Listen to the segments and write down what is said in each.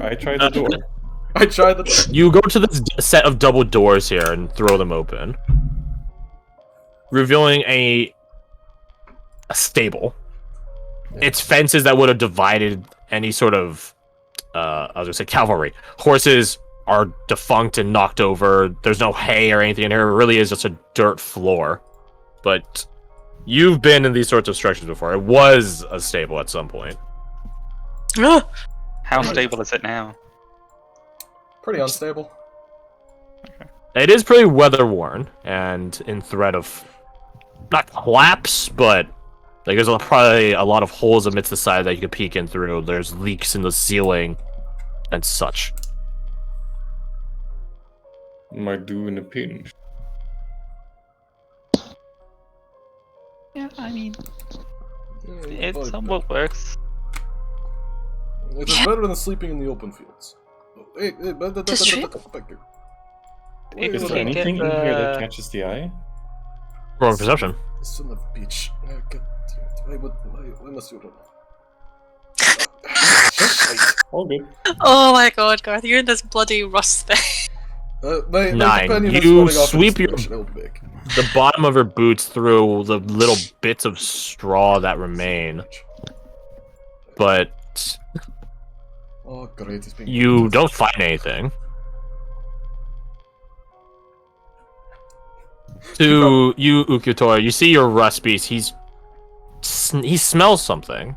I tried the door. I tried the. You go to this set of double doors here and throw them open, revealing a stable. It's fences that would have divided any sort of, I was gonna say cavalry. Horses are defunct and knocked over. There's no hay or anything in here. It really is just a dirt floor. But you've been in these sorts of structures before. It was a stable at some point. How stable is it now? Pretty unstable. It is pretty weather worn and in threat of not collapse, but like there's probably a lot of holes amidst the side that you could peek in through. There's leaks in the ceiling and such. Might do in a pinch. Yeah, I mean, Yeah, it but somewhat works. it is better than sleeping in the open fields. Hey, That's true. thank you. If Is we there can anything get in here that the... catches the eye? Roll perception. Son of a bitch. God damn it. Why must you run? All good. Oh my god, Garth, you're in this bloody rust thing. My 9. companion is You running off in sweep this your- direction. I will be back. The bottom of her boots through the little bits of straw that remain, but Oh, great. It's being you don't find anything. To you, Ukutora, you see your rust beast. He smells something,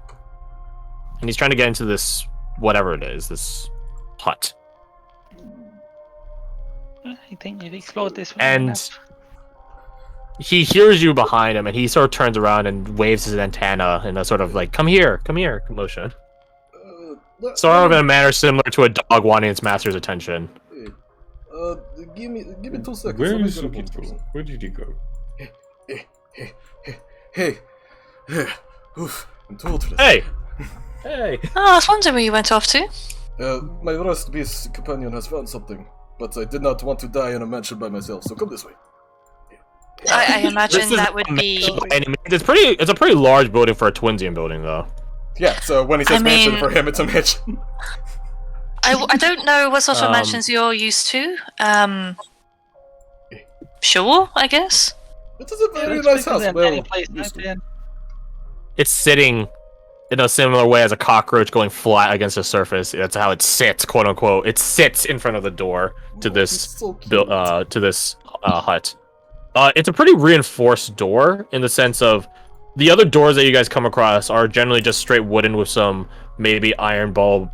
and he's trying to get into this whatever it is, this hut. I think we've explored this one And enough. he hears you behind him, and he sort of turns around and waves his antenna in a sort of like come here" motion. Sort of in a manner similar to a dog wanting its master's attention. Give me 2 seconds. Where Somebody's is gonna Ukito? put this. Where did he go? Hey. Oof. I'm too old for this. Hey, hey. Oh, I was wondering where you went off to. My rust beast companion has found something, but I did not want to die in a mansion by myself, so come this way. I imagine This is that would be. It's a pretty large building for a Twinsian building, though. Yeah, so when he says I mansion, mean- for him it's a mansion. I don't know what sort of mansions you're used to. Sure, I guess. It is a very It's nice bigger house. than Well, any place used I've to. been. It's sitting in a similar way as a cockroach going flat against the surface. That's how it sits, quote unquote. It sits in front of the door to Oh, this he's so cute. hut. It's a pretty reinforced door in the sense of the other doors that you guys come across are generally just straight wooden with some maybe iron bar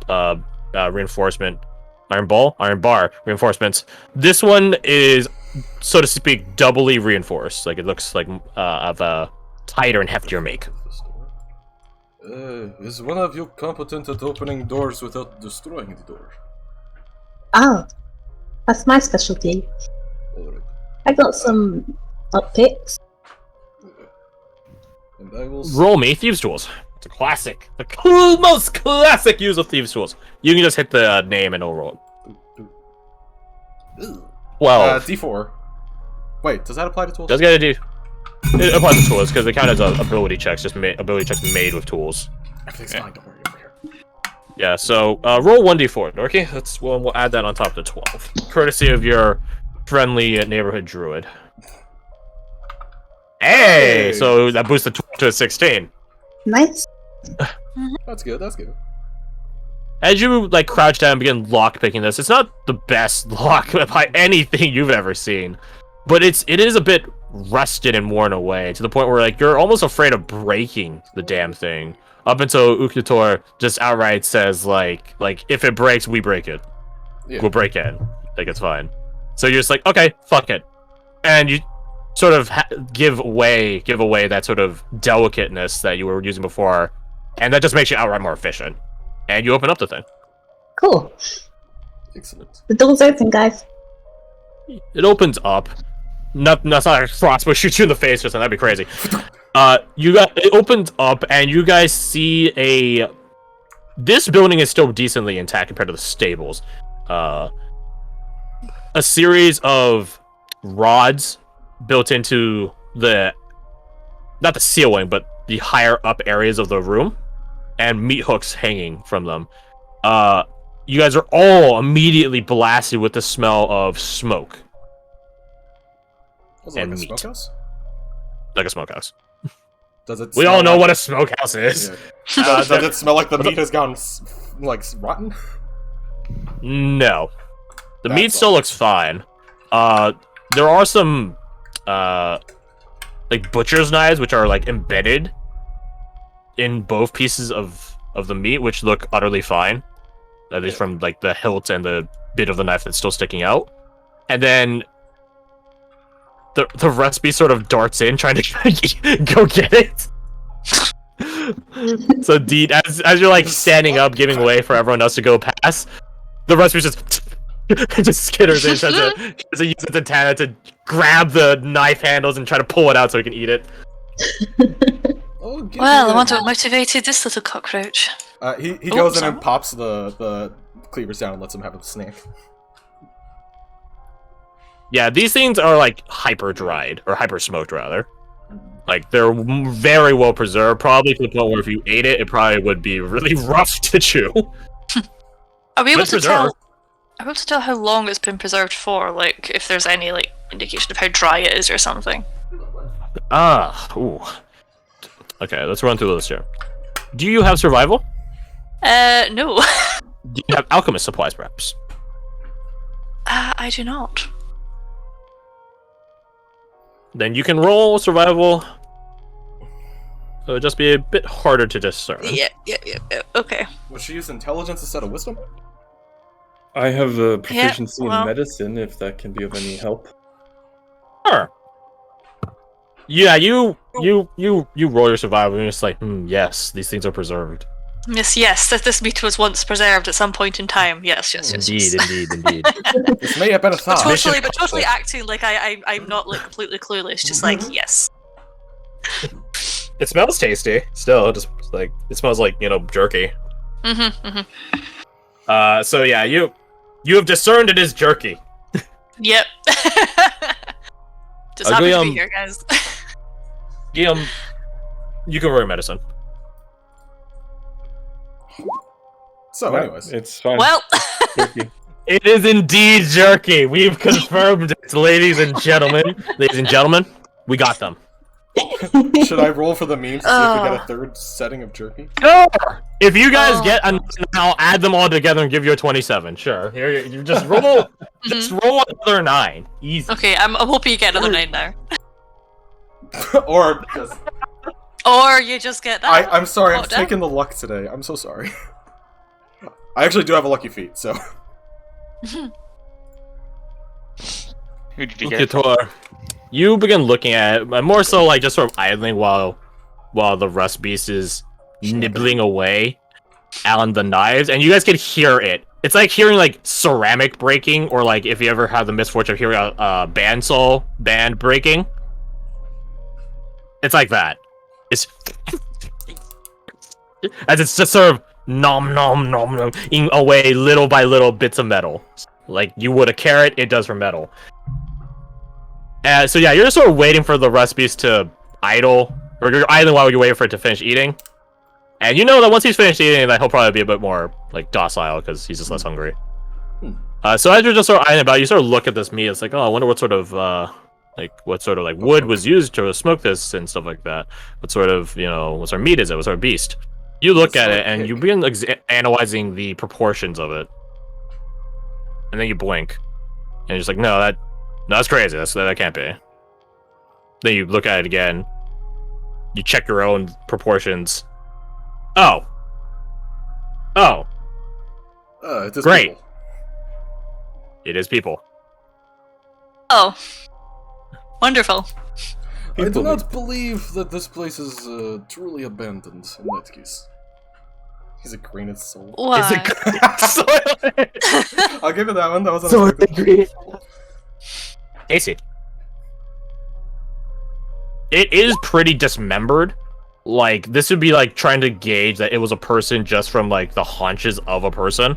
reinforcements. This one is, so to speak, doubly reinforced. Like it looks like of a tighter and heftier make. Is one of you competent at opening doors without destroying the door? Oh, that's my specialty. Alright. I got some lockpicks. And I will... Roll me thieves tools. It's a classic, most classic use of thieves tools. You can just hit the name and it'll roll. Ugh. 12. D4. Wait, does that apply to tools? Does gotta do. It applies to tools because they count as ability checks. Just ability checks made with tools. Everything's fine, don't worry, over here. Yeah. So roll 1d4, Dorky. We'll add that on top of the 12, courtesy of your friendly neighborhood druid. Hey! So that boosts the 12 to a 16. Nice. That's good, that's good. As you like crouch down and begin lockpicking this, it's not the best lock by anything you've ever seen, but it is a bit rusted and worn away to the point where like you're almost afraid of breaking the damn thing. Up until Ukutor just outright says like if it breaks, we break it. Yeah. We'll break it. Like it's fine. So you're just like, okay, fuck it, and you sort of give away that sort of delicateness that you were using before, and that just makes you outright more efficient. And you open up the thing. Cool. Excellent. The door's open, guys. It opens up. That's not a crossbow shoots you in the face or something. That'd be crazy. It opens up, and you guys see this building is still decently intact compared to the stables. A series of rods built into not the ceiling, but the higher up areas of the room, and meat hooks hanging from them. you guys are all immediately blasted with the smell of smoke. Was it And like a meat. smokehouse? Like a smokehouse. Does it? We smell all know like... what a smokehouse is. Yeah. Does it smell like the meat has gone like rotten? No. The That's meat still looks fine. There are some like butcher's knives which are like embedded in both pieces of the meat, which look utterly fine. At least from like the hilt and the bit of the knife that's still sticking out. And then the recipe sort of darts in trying to go get it. So Deed, as you're like standing up, giving way for everyone else to go past, the recipe just skitters in, tries to use its antenna to grab the knife handles and try to pull it out so he can eat it. Oh, give Well, me I a- wonder what motivated this little cockroach. He Oh, goes in sorry. and pops the cleavers down and lets him have a snack. Yeah, these things are like hyper dried or hyper smoked rather. Like they're very well preserved, probably to the point where if you ate it, it probably would be really rough to chew. Are we able Let's to preserve. tell? Are we able to tell how long it's been preserved for? Like, if there's any like indication of how dry it is or something? Ooh. Okay, let's run through this here. Do you have survival? No. Do you have alchemist supplies, perhaps? I do not. Then you can roll survival. It'll just be a bit harder to discern. Yeah. Okay. Would she use intelligence instead of wisdom? I have a proficiency well- in medicine, if that can be of any help. Sure. Yeah, you roll your survival and you're just like, yes, these things are preserved. Yes. That this meat was once preserved at some point in time. Yes. Indeed. This may have been a thought. But totally acting like I'm not like completely clueless. Just like yes. It smells tasty. Still, just like it smells like jerky. So yeah, you have discerned it is jerky. Yep. Just happy to be Guillaume- here, guys. Guillaume, you can roll your medicine. So, Yeah, anyways, it's fine. Well, Jerky. It is indeed jerky. We've confirmed it, ladies and gentlemen. Ladies and gentlemen, we got them. should I roll for the memes to see if we get a third setting of jerky? Sure. If you guys Oh. get, I'll add them all together and give you a 27. Sure. Here, you just roll. Just roll another 9. Easy. okay. I'm hoping you get another 9 now, Or just... or you just get that. I'm sorry, I'm Oh, damn. taking the luck today. I'm so sorry. I actually do have a lucky feat, so... Who did you Okay, get? Tor. You begin looking at it, more so like just sort of idling while the rust beast is nibbling away on the knives, and you guys can hear it. It's like hearing like ceramic breaking, or like if you ever had the misfortune of hearing a band breaking. It's like that. It's as it's just sort of nom nom nom nom eating away little by little bits of metal, like you would a carrot. It does for metal. So yeah, you're just sort of waiting for the rust beast to idle, or you're idling while you're waiting for it to finish eating. And you know that once he's finished eating, that he'll probably be a bit more like docile because he's just less hungry. So as you're just sort of eyeing about, you sort of look at this meat. It's like, oh, I wonder what sort of wood was used to smoke this and stuff like that. What sort of meat is it? What sort of beast? You look at it and you begin analyzing the proportions of it, and then you blink, and you're just like, no, that's crazy. That can't be. Then you look at it again. You check your own proportions. Oh. It is Great. people. It is people. Oh, wonderful. I do not believe that this place is truly abandoned in that case. He's a green as soul. Why? I'll give it that one. That was unexpected. Tasty. It is pretty dismembered. Like, this would be like trying to gauge that it was a person just from like the haunches of a person.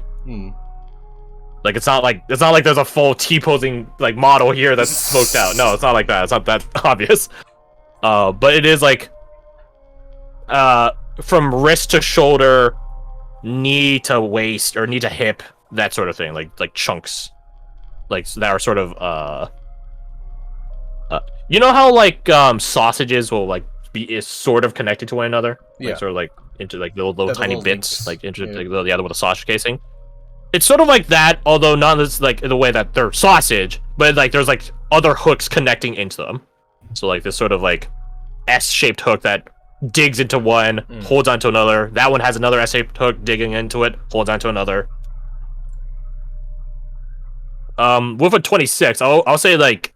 Like, it's not like there's a full T-posing like model here that's smoked out. No, it's not like that. It's not that obvious. But it is like from wrist to shoulder, knee to waist, or knee to hip, that sort of thing, like chunks, like that are sort of you know how like sausages will like be is sort of connected to one another, Yeah. like, sort of like into like little Yeah, the tiny little bits, links. like into Yeah. like the other with a sausage casing. It's sort of like that, although not as like in the way that they're sausage, but like there's like other hooks connecting into them. So like this sort of like S-shaped hook that digs into one, holds onto another. That one has another S-shaped hook digging into it, holds onto another. With a 26, I'll say like,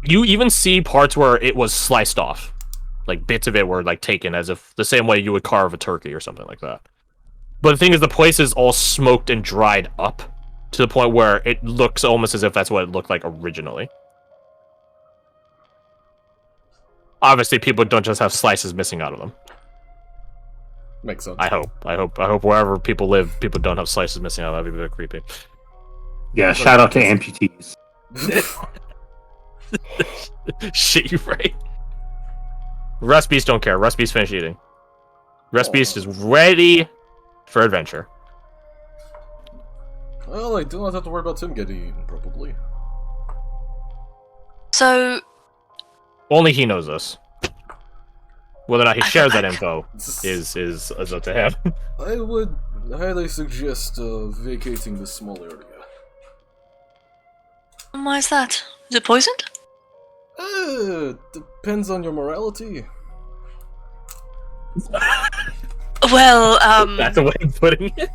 you even see parts where it was sliced off, like bits of it were like taken, as if the same way you would carve a turkey or something like that. But the thing is, the place is all smoked and dried up to the point where it looks almost as if that's what it looked like originally. Obviously, people don't just have slices missing out of them. Makes sense. I hope wherever people live, people don't have slices missing out. That'd be a bit creepy. Yeah, shout out to amputees. Shit, you right. Rust Beast don't care. Rust Beast finished eating. Rust Beast is ready for adventure. Well, I do not have to worry about Tim getting eaten, probably. So, Only he knows this. Whether or not he shares that like- info is up to him. I would highly suggest vacating this small area. why is that? Is it poisoned? Depends on your morality. Well, That's a way of putting it.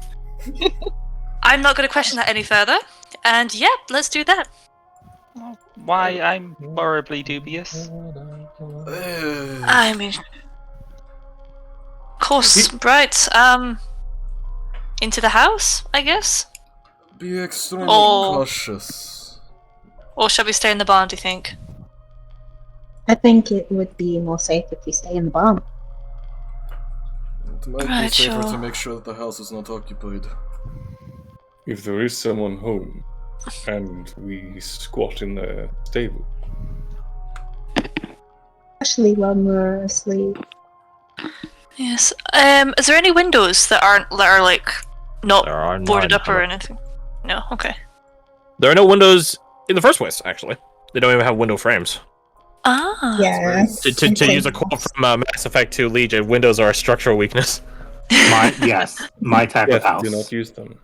I'm not going to question that any further. And yeah, let's do that. Why, I'm horribly dubious. I mean, of course, right. Into the house, I guess. Be extremely Oh. cautious. Or shall we stay in the barn? Do you think? I think it would be more safe if we stay in the barn. It might be Right, safer sure. to make sure that the house is not occupied. If there is someone home and we squat in the stable, Especially when we're asleep. Yes. Is there any windows that are like not There are boarded none. up or anything? No. Okay. There are no windows in the first place, actually. They don't even have window frames. Ah. Yeah. To use a quote from Mass Effect 2 Legion, windows are a structural weakness. My type yes, of house. do not use them.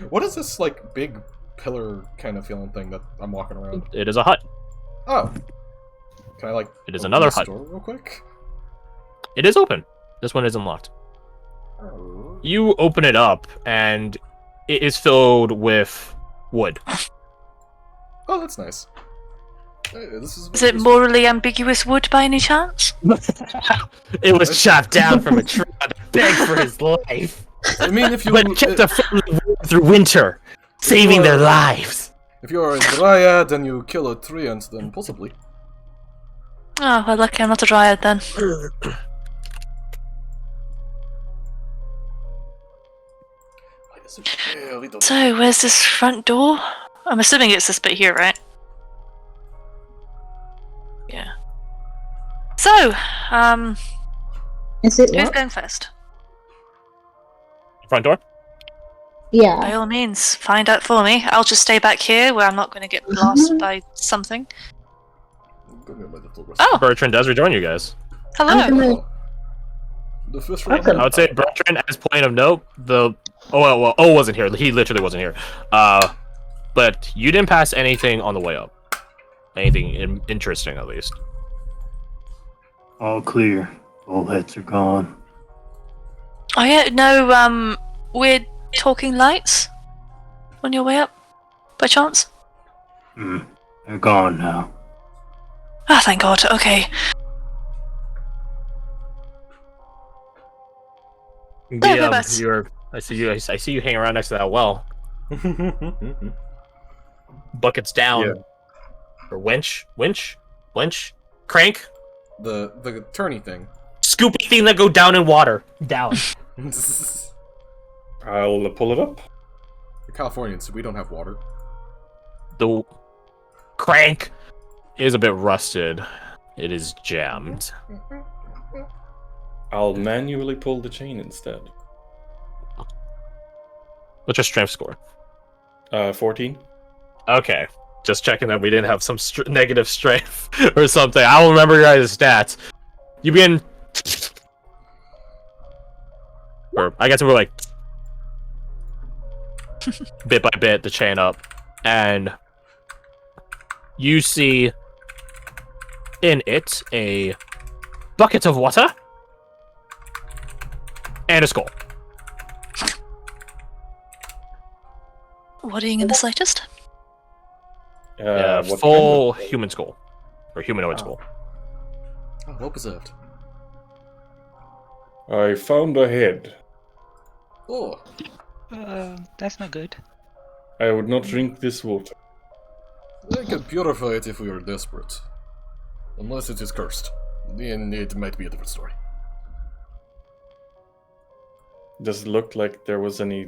What is this, like, big pillar kind of feeling thing that I'm walking around? It is a hut. Oh. Can I, like, It is open another this hut. door real quick? It is open. This one isn't locked. You open it up, and it is filled with wood. Oh, that's nice. Hey, this is Is it morally ambiguous wood by any chance? It was chopped down from a tree to beg for his life, I mean, if you but it kept the family warm through winter, saving their lives. if you are a dryad and you kill a treant, then possibly. Oh, well, lucky I'm not a dryad then. So, where's this front door? I'm assuming it's this bit here, right? Yeah. So, Is it who's locked? going first? Front door? Yeah. By all means, find out for me. I'll just stay back here where I'm not going to get blasted by something. Oh, Bertrand does rejoin you guys. hello. I'm gonna. The fish Welcome. I would say Bertrand, as point of note, well, wasn't here. He literally wasn't here. But you didn't pass anything on the way up. Anything interesting, at least. All clear. All heads are gone. Oh yeah, no weird talking lights on your way up, by chance? They're gone now. Ah, thank God. Okay. I see you hang around next to that well. Buckets down. Yeah. Or winch, crank, the turny thing. scoopy thing that go down in water. Down. I'll pull it up. We're Californians, so we don't have water. The crank is a bit rusted. It is jammed. I'll manually pull the chain instead. What's your strength score? 14. Okay. Just checking that we didn't have some negative strength or something. I will remember your guys' stats. You begin... Or, I guess we're like... bit by bit, the chain up. And... you see... in it, a... bucket of water. And a skull. Worrying in the slightest. What Full kind of- human skull. Or humanoid skull. Oh, well preserved. I found a head. Oh, That's not good. I would not drink this water. I can purify it if we are desperate. Unless it is cursed. Then it might be a different story. Does it look like there was any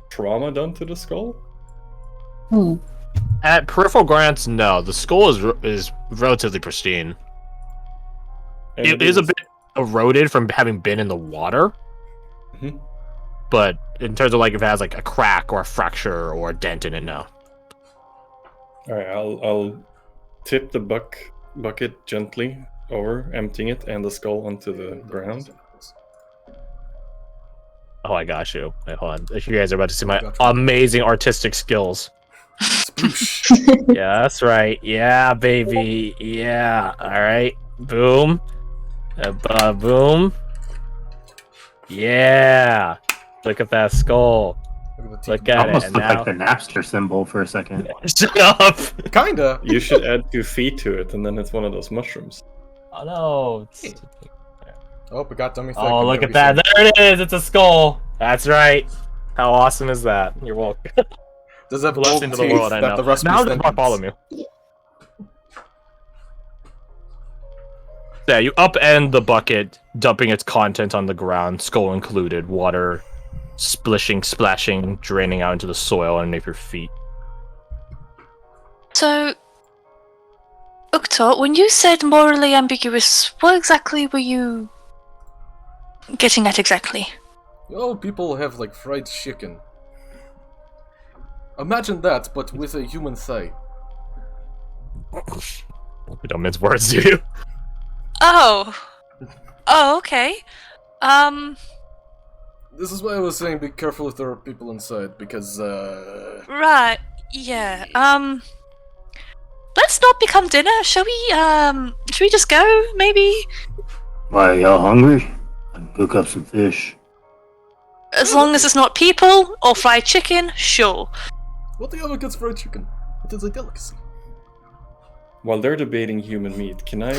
trauma done to the skull? At peripheral glance, no. The skull is relatively pristine. And It is a bit eroded from having been in the water. Mhm. But in terms of like if it has like a crack or a fracture or a dent in it, no. Alright, I'll tip the bucket gently over, emptying it and the skull onto the ground. Oh, I got you. Wait, hold on. You guys are about to see my Gotcha. amazing artistic skills. Sploosh. Yeah, that's right. Yeah, baby. Yeah. All right. Boom. Boom. Yeah. Look at that skull. Look It at it. almost And looked now... like the Napster symbol for a second. Shut up. Kinda. You should add 2 feet to it, and then it's one of those mushrooms. Oh no. Oh, we got dummy thing. Oh, look at that. There it is. It's a skull. That's right. How awesome is that? You're welcome. Does that Blessed gold into the teeth world, I that know. the recipe Now just sentence? follow me. Yeah, you upend the bucket, dumping its content on the ground, skull included, water splashing, draining out into the soil underneath your feet. So, Uktor, when you said morally ambiguous, what exactly were you getting at exactly? Oh, people have like fried chicken. Imagine that, but with a human thigh. We don't mince words, do you? Oh. Oh, okay. This is why I was saying be careful if there are people inside, because Right. Yeah. Let's not become dinner. Shall we just go, maybe? Why, y'all hungry? I can cook up some fish. As long as it's not people or fried chicken, sure. what the other gets fried chicken? It is a delicacy. While they're debating human meat, can I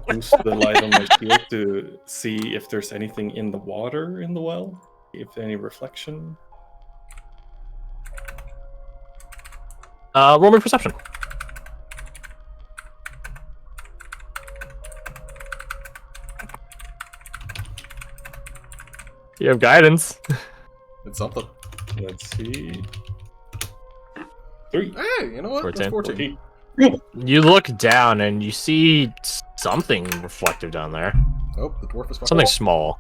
boost the light on my shield to see if there's anything in the water in the well? If any reflection? Roll me perception. You have guidance. It's something. Let's see. 3. Hey, you know what? 14. That's 14. You look down and you see something reflective down there. Oh, the dwarf is Something small.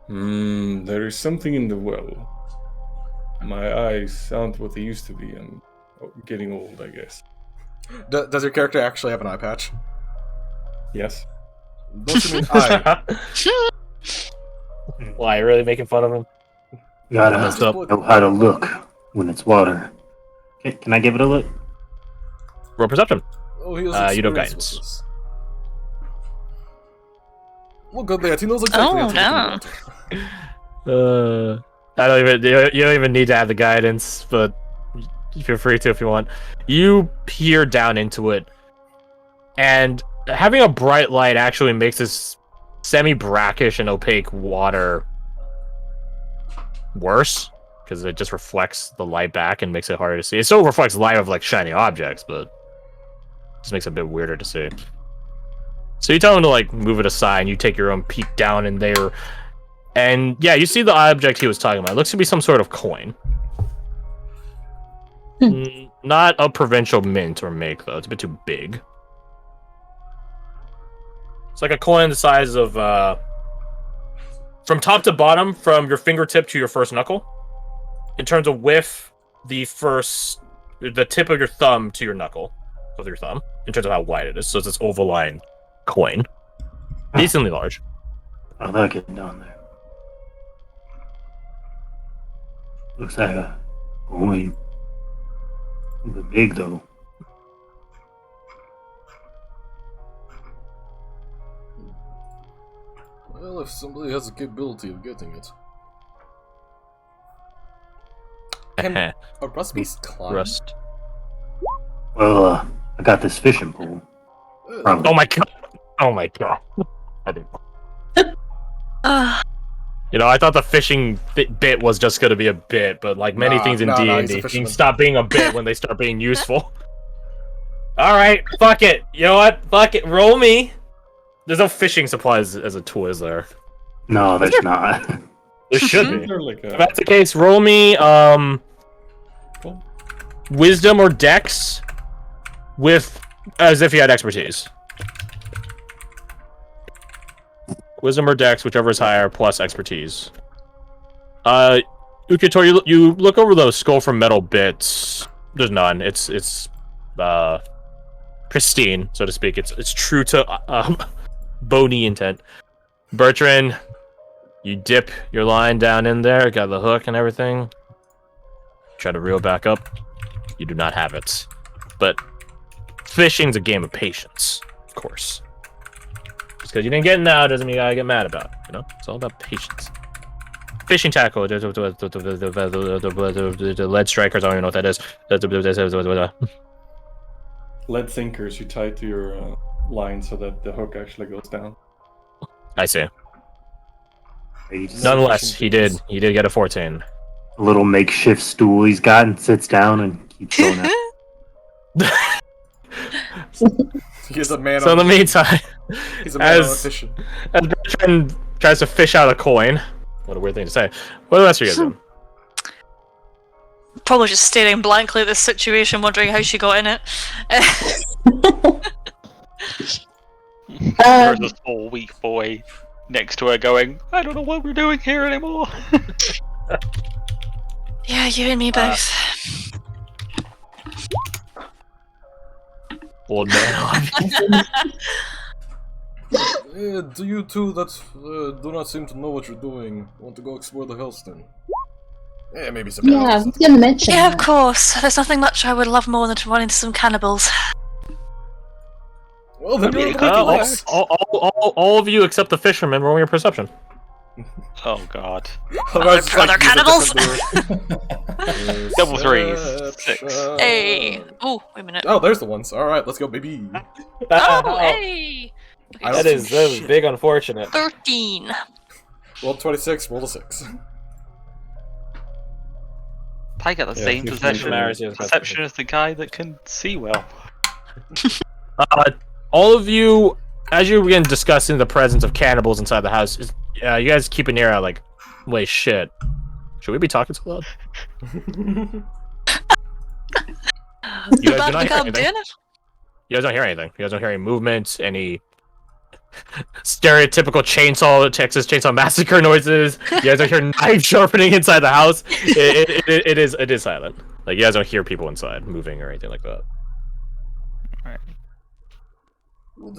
There is something in the well. My eyes aren't what they used to be. I'm getting old, I guess. Does your character actually have an eye patch? Yes. Don't you mean eye? Why, really making fun of him? You gotta Messed up. know how to look when it's water. Okay, can I give it a look? Roll perception. Oh, he has You know experience guidance. with this. Look at that, he knows exactly Oh, how to no. water. I don't even. You don't even need to have the guidance, but you feel free to if you want. You peer down into it, and having a bright light actually makes this semi-brackish and opaque water worse because it just reflects the light back and makes it harder to see. It still reflects light of like shiny objects, but it just makes it a bit weirder to see. So you tell him to like move it aside, and you take your own peek down in there. And yeah, you see the object he was talking about. It looks to be some sort of coin. Not a provincial mint or make, though. It's a bit too big. It's like a coin the size of From top to bottom, from your fingertip to your first knuckle, in terms of width, the tip of your thumb to your knuckle, with your thumb, in terms of how wide it is. So it's this ovaline coin, decently large. How'd that get down there? Looks like a coin. A bit big though. Well, if somebody has the capability of getting it. Can a rust beast climb? Rust. Well, I got this fishing pole. Oh my god! Oh my god! I didn't. You know, I thought the fishing bit was just going to be a bit, but like many things in D&D, things stop being a bit when they start being useful. Alright, fuck it. You know what? Fuck it. Roll me. There's no fishing supplies as a tool, is there? No, there's not. There should be. Like If that's the case, roll me wisdom or dex with as if you had expertise. Wisdom or dex, whichever is higher, plus expertise. Ukitor, you look over those skull from metal bits. There's none. It's pristine, so to speak. It's true to bony intent. Bertrand, you dip your line down in there, got the hook and everything. Try to reel back up. You do not have it. But fishing's a game of patience, of course. Just because you didn't get it now doesn't mean you gotta get mad about it, you know? It's all about patience. Fishing tackle, the lead strikers, I don't even know what that is. lead sinkers you tie to your line so that the hook actually goes down. I see. Nonetheless, he did get a 14. A little makeshift stool he's got and sits down and keeps going out. He's a man. So in the meantime, he's a man on a fishing. As Bertrand tries to fish out a coin, what a weird thing to say. What else are you guys doing? Probably just staring blankly at this situation, wondering how she got in it. There's a small weak boy next to her going, I don't know what we're doing here anymore. Yeah, you and me both. Old man. Do you two that do not seem to know what you're doing want to go explore the hills then? Yeah, maybe some. Yeah, I was gonna mention Yeah, of that. course. There's nothing much I would love more than to run into some cannibals. Well, then you're all of you except the fisherman roll your perception. Oh god. Other cannibals? Double threes. 6. Hey! Oh, wait a minute. Oh, there's the ones. Alright, let's go, baby. Oh, hey! I That is big unfortunate. 13. Roll 26, roll a 6. I get the same perception as the guy that can see well. All of you, as you begin discussing the presence of cannibals inside the house, you guys keep an ear out like, wait, shit. Should we be talking so loud? You guys do not hear anything. You guys don't hear anything. You guys don't hear any movement, any stereotypical Texas Chainsaw Massacre noises. You guys don't hear knife sharpening inside the house. It is silent. Like, you guys don't hear people inside moving or anything like that.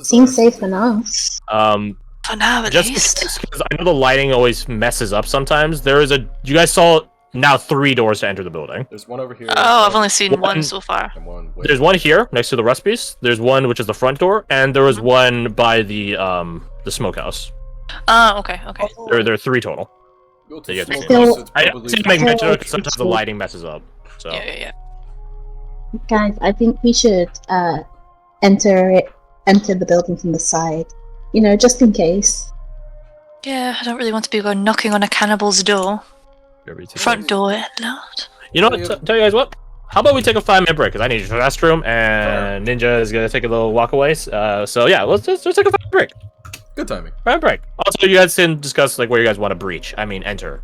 Seems safe enough. For now, at least. Because I know the lighting always messes up sometimes. You guys saw now 3 doors to enter the building. There's one over here. Oh, I've only seen one so far. There's one here next to the rust piece. There's one which is the front door, and there was one by the smokehouse. Oh, okay. There are 3 total. So, I didn't make mention of it because sometimes the lighting messes up. So Yeah. Guys, I think we should enter the building from the side. You know, just in case. Yeah, I don't really want to be going knocking on a cannibal's door. Front door loud. You know what? Tell you guys what? How about we take a 5-minute break? Because I need to use the restroom, and Ninja is gonna take a little walk away. So yeah, let's take a 5-minute break. Good timing. 5-minute break. Also, you guys can discuss like where you guys want to enter.